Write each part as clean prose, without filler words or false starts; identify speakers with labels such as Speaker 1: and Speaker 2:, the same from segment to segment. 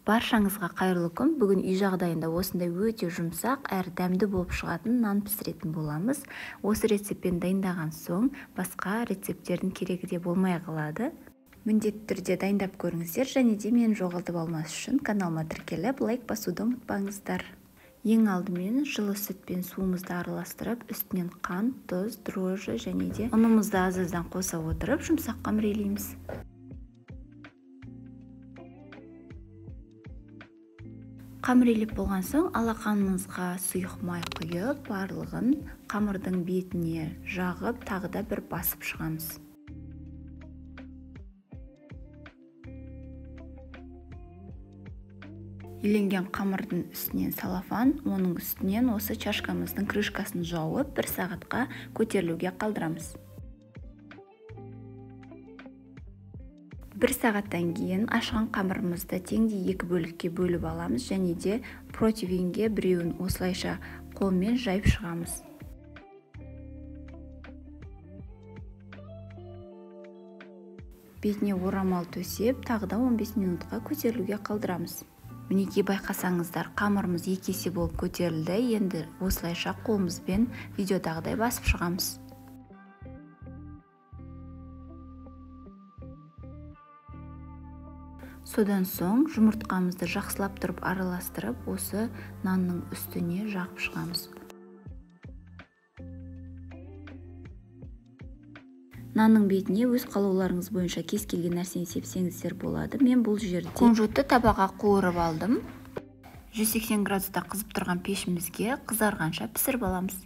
Speaker 1: Баршаңызға қайырлы күн. Бүгін үй жағдайында осындай өте жұмсақ әрі дәмді болып шығатын нан пісіретін боламыз. Осы рецептпен дайындаған соң басқа рецепттердің керегі де болмай қалады. Міндетті түрде дайындап көріңіздер, және де мені жоғалтып алмас үшін каналыма тіркеліп лайк басуды ұмытпаңыздар. Ең алдымен жылы сүт пен суымызды араластырып, үстінен қант, тұз, дрожжи және де ұнымызды аз-аздан қоса отырып жұмсақ қамырлейміз. Қамырелеп болған соң алақанымызға сұйық май құйып, барлығын қамырдың бетіне жағып, тағы да бір басып шығамыз. Үйленген қамырдың үстінен салафан, оның үстінен осы чашкамыздың крышкасын жауып, 1 сағатқа көтерілуге қалдырамыз. 1 сағаттан кейін ашқан қамырымызды теңдей 2 бөлікке бөліп аламыз, және де противеньге біреуін осылайша қолмен жайып шығамыз. Бетіне орамал төсеп, тағы да 15 минутқа көтерілуге қалдырамыз. Мінекей, байқасаңыздар, қамырымыз 2 есе болып көтерілді. Енді осылайша қолымызбен видеодағыдай басып шығамыз. Содан соң жұмыртқамызды жақсылап тұрып араластырып, осы нанның үстіне жағып шығамыз. Нанның бетіне өз қалауларыңыз бойынша кез келген нәрсені сепсеңіздер болады. Мен бұл жерде кунжутты табаққа қуырып алдым. 180 градуста қызып тұрған пешімізге қызарғанша пісіріп аламыз.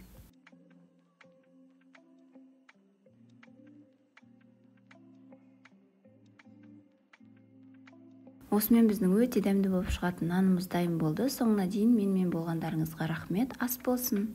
Speaker 1: Осымен біздің өте дәмді болып шығатын нанымыз дайын болды. Соңына дейін менімен болғандарыңызға рахмет. Ас болсын!